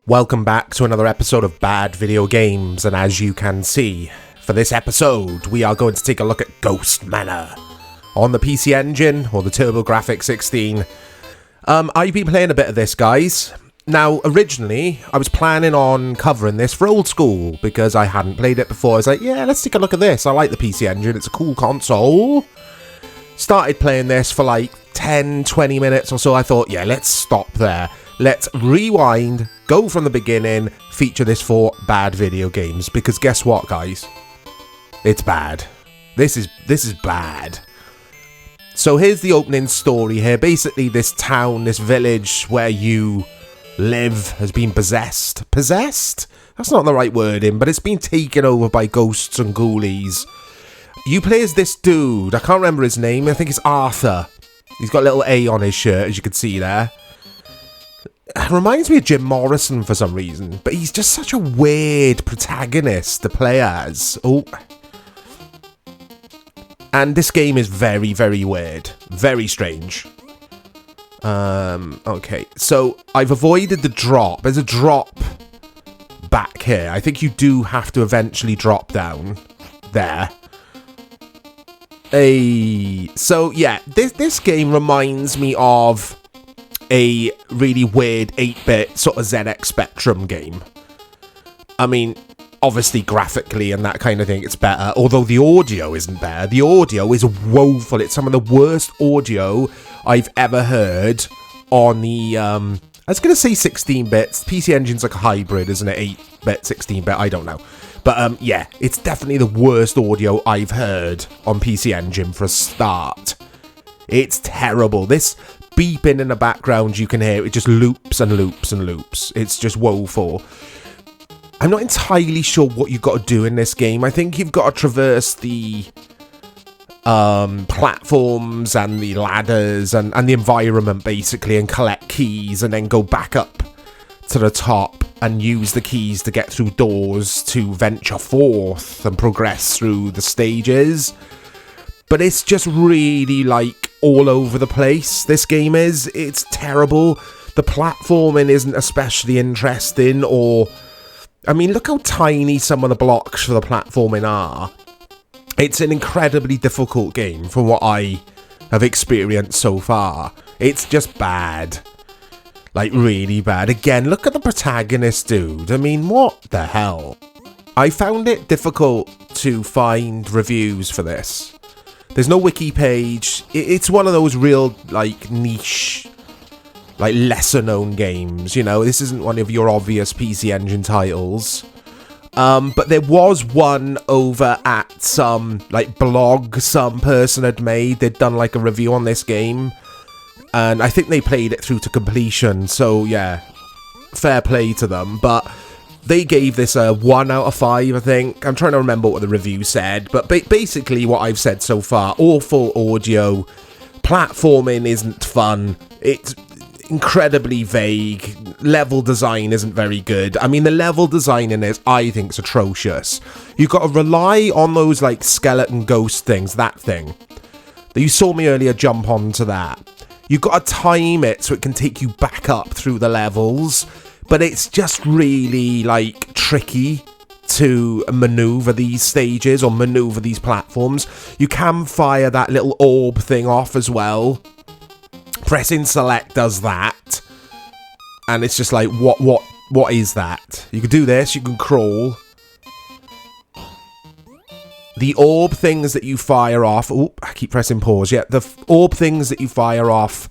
Welcome back to another episode of Bad Video Games, and as you can see, for this episode, we are going to take a look at Ghost Manor on the PC Engine, or the TurboGrafx-16. I've been playing a bit of this, guys. Now, originally, I was planning on covering this for old school, because I hadn't played it before. I was like, yeah, let's take a look at this. I like the PC Engine, it's a cool console. Started playing this for like 10-20 minutes or so. I thought, yeah, let's stop there. Let's rewind, go from the beginning, feature this for Bad Video Games, because guess what, guys? It's bad. This is bad. So here's the opening story here. Basically, this town, this village where you live has been possessed. Possessed? That's not the right wording, but it's been taken over by ghosts and ghoulies. You play as this dude. I can't remember his name. I think it's Arthur. He's got a little A on his shirt, as you can see there. It reminds me of Jim Morrison for some reason, but he's just such a weird protagonist to play as. Oh. And this game is very, very weird. Very strange. Okay, so I've avoided the drop. There's a drop back here. I think you do have to eventually drop down there. So yeah, this game reminds me of a really weird 8-bit sort of ZX Spectrum game. I mean, obviously graphically and that kind of thing, it's better, although the audio isn't better. The audio is woeful. It's some of the worst audio I've ever heard on the, I was going to say 16 bits. PC Engine's like a hybrid, isn't it? 8-bit, 16-bit, I don't know. But yeah, it's definitely the worst audio I've heard on PC Engine for a start. It's terrible. This beeping in the background you can hear, it just loops and loops and loops. It's just woeful. I'm not entirely sure what you've got to do in this game. I think you've got to traverse the platforms and the ladders and the environment basically, and collect keys and then go back up to the top and use the keys to get through doors to venture forth and progress through the stages. But it's just really like all over the place. This game is. It's terrible. The platforming isn't especially interesting, or I mean, look how tiny some of the blocks for the platforming are. It's an incredibly difficult game from what I have experienced so far. It's just bad. Like, really bad. Again, look at the protagonist, dude. I mean, what the hell? I found it difficult to find reviews for this. There's no wiki page. It's one of those real, like, niche, like, lesser-known games, you know? This isn't one of your obvious PC Engine titles. But there was one over at some, like, blog some person had made. They'd done, like, a review on this game. And I think they played it through to completion, so yeah, fair play to them. But they gave this a 1 out of 5, I think. I'm trying to remember what the review said, but basically what I've said so far: awful audio, platforming isn't fun, it's incredibly vague, level design isn't very good. I mean, the level design in this, I think, is atrocious. You've got to rely on those, like, skeleton ghost things, that thing. You saw me earlier jump onto that. You've got to time it so it can take you back up through the levels, but it's just really, like, tricky to maneuver these stages or maneuver these platforms. You can fire that little orb thing off as well. Pressing select does that, and it's just like, what is that? You can do this, you can crawl. The orb things that you fire off... Oh, I keep pressing pause. Yeah, the orb things that you fire off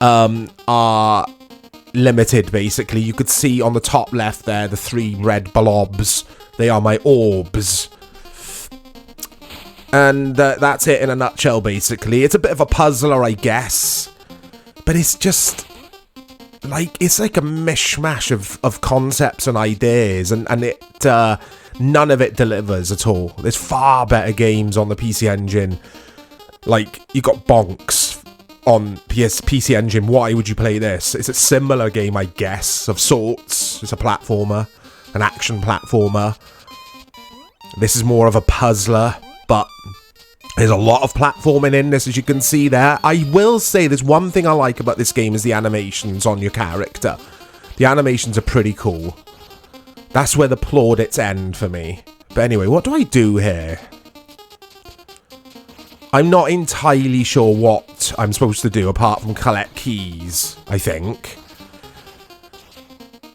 are limited, basically. You could see on the top left there, the 3 red blobs. They are my orbs. And that's it in a nutshell, basically. It's a bit of a puzzler, I guess. But it's just... it's like a mishmash of concepts and ideas. And it... none of it delivers at all. There's far better games on the PC Engine. Like, you got Bonks on PC Engine. Why would you play this? It's a similar game, I guess, of sorts. It's a platformer, an action platformer. This is more of a puzzler, but there's a lot of platforming in this, as you can see there. I will say there's one thing I like about this game is the animations on your character. The animations are pretty cool. That's where the plaudits end for me. But anyway, what do I do here? I'm not entirely sure what I'm supposed to do apart from collect keys, I think.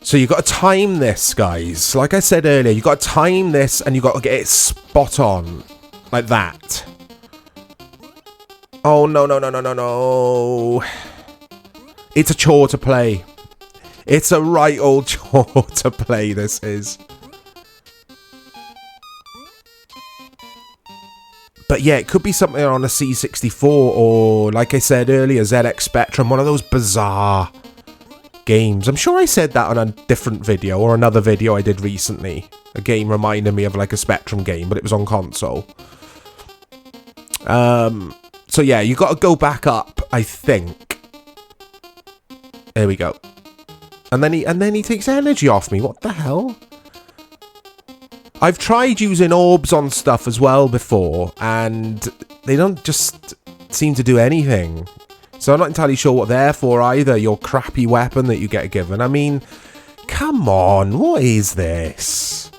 So you've got to time this, guys. Like I said earlier, you've got to time this and you've got to get it spot on. Like that. Oh, no, no, no, no, no, no. It's a chore to play. It's a right old chore to play, this is. But yeah, it could be something on a C64 or, like I said earlier, ZX Spectrum. One of those bizarre games. I'm sure I said that on a different video or another video I did recently. A game reminded me of like a Spectrum game, but it was on console. So yeah, you got to go back up, I think. There we go. And then he takes energy off me. What the hell? I've tried using orbs on stuff as well before, and they don't just seem to do anything. So I'm not entirely sure what they're for either, your crappy weapon that you get given. I mean, come on, what is this?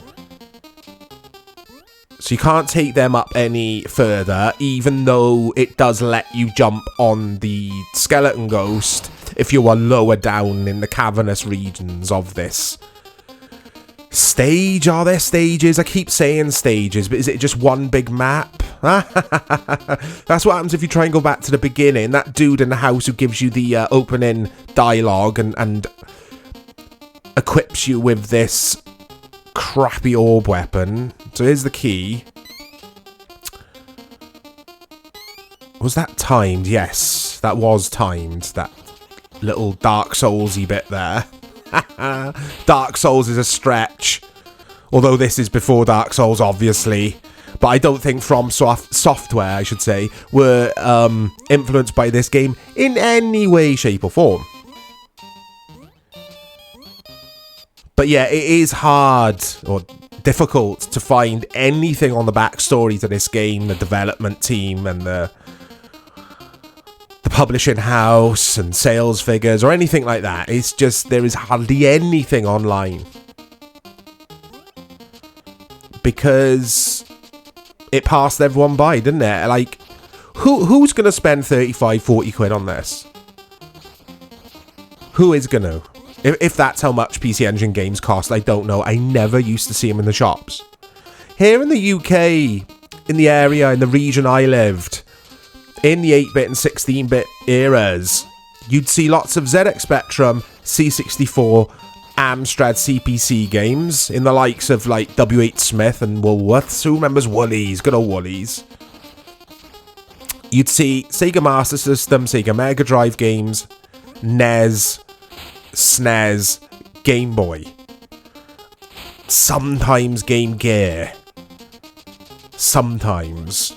So you can't take them up any further, even though it does let you jump on the skeleton ghost if you are lower down in the cavernous regions of this stage. Are there stages? I keep saying stages, but is it just one big map? That's what happens if you try and go back to the beginning. That dude in the house who gives you the opening dialogue and equips you with this crappy orb weapon. So here's the key. Was that timed? Yes, that was timed. That little Dark Souls-y bit there. Dark Souls is a stretch. Although this is before Dark Souls, obviously. But I don't think From Software, I should say, were influenced by this game in any way, shape or form. But yeah, it is hard or difficult to find anything on the backstory to this game, the development team and the publishing house and sales figures or anything like that. It's just, there is hardly anything online. Because it passed everyone by, didn't it? Like, who's going to spend 35, 40 quid on this? Who is going to? If that's how much PC Engine games cost, I don't know. I never used to see them in the shops. Here in the UK, in the area, in the region I lived, in the 8-bit and 16-bit eras, you'd see lots of ZX Spectrum, C64, Amstrad CPC games in the likes of like W.H. Smith and Woolworths. Who remembers Woolies? Good old Woolies. You'd see Sega Master System, Sega Mega Drive games, NES, SNES, Game Boy, sometimes Game Gear, sometimes.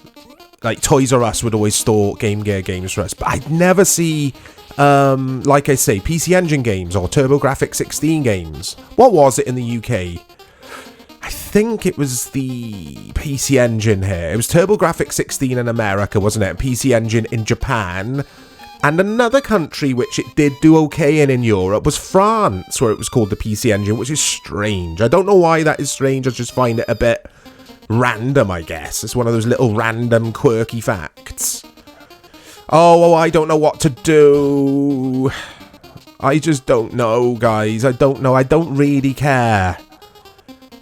Like, Toys R Us would always store Game Gear games for us. But I'd never see, like I say, PC Engine games or TurboGrafx-16 games. What was it in the UK? I think it was the PC Engine here. It was TurboGrafx-16 in America, wasn't it? PC Engine in Japan. And another country which it did do okay in Europe was France, where it was called the PC Engine, which is strange. I don't know why that is strange. I just find it a bit random, I guess. It's one of those little random quirky facts. Oh, I don't know what to do. I just don't know, guys. I don't know. I don't really care.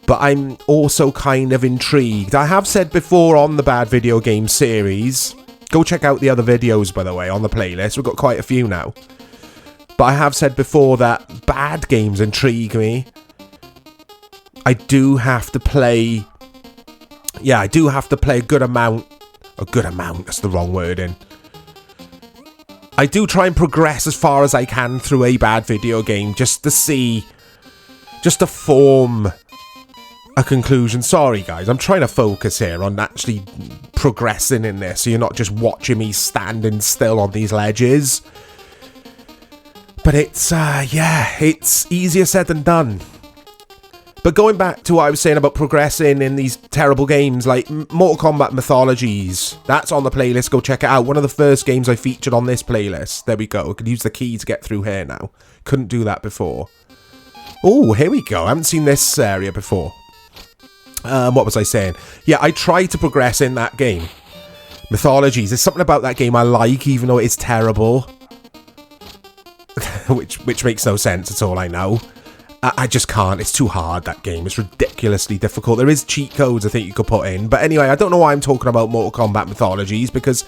But I'm also kind of intrigued. I have said before on the Bad Video Game series, go check out the other videos, by the way, on the playlist. We've got quite a few now. But I have said before that bad games intrigue me. I do have to play... Yeah, I do have to play a good amount. A good amount, that's the wrong wording. I do try and progress as far as I can through a bad video game just to see... Just to form a conclusion. Sorry, guys, I'm trying to focus here on actually progressing in this, so you're not just watching me standing still on these ledges. But it's, yeah, it's easier said than done. But going back to what I was saying about progressing in these terrible games, like Mortal Kombat Mythologies, that's on the playlist, go check it out. One of the first games I featured on this playlist. There we go, I could use the key to get through here now. Couldn't do that before. Oh, here we go. I haven't seen this area before. What was I saying? Yeah, I tried to progress in that game. Mythologies. There's something about that game I like, even though it is terrible. which makes no sense at all, I know. I just can't. It's too hard, that game. It's ridiculously difficult. There is cheat codes I think you could put in. But anyway, I don't know why I'm talking about Mortal Kombat Mythologies, because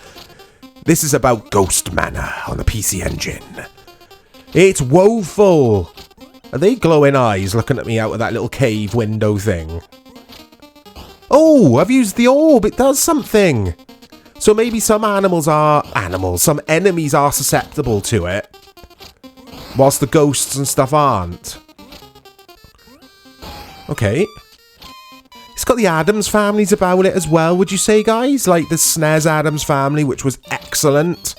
this is about Ghost Manor on the PC Engine. It's woeful. Are they glowing eyes looking at me out of that little cave window thing? Oh, I've used the orb. It does something. So maybe some some enemies are susceptible to it, whilst the ghosts and stuff aren't. Okay. It's got the Addams families about it as well, would you say, guys? Like the SNES Addams family, which was excellent.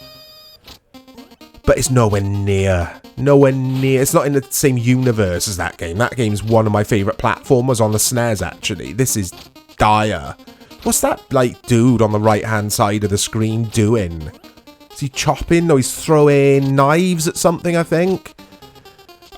But it's nowhere near. Nowhere near. It's not in the same universe as that game. That game's one of my favourite platformers on the SNES, actually. This is dire. What's that, like, dude on the right-hand side of the screen doing? Is he chopping? No, he's throwing knives at something, I think.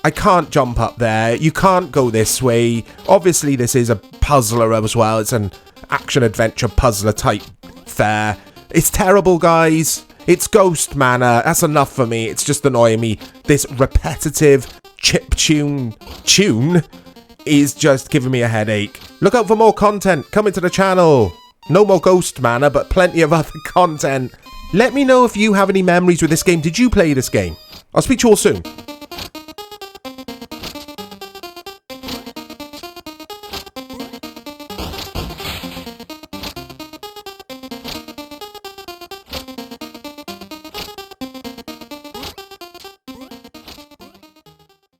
I can't jump up there. You can't go this way. Obviously, this is a puzzler as well. It's an action-adventure puzzler type fare. It's terrible, guys. It's Ghost Manor. That's enough for me. It's just annoying me. This repetitive chiptune is just giving me a headache. Look out for more content coming to the channel. No more Ghost Manor, but plenty of other content. Let me know if you have any memories with this game. Did you play this game? I'll speak to you all soon.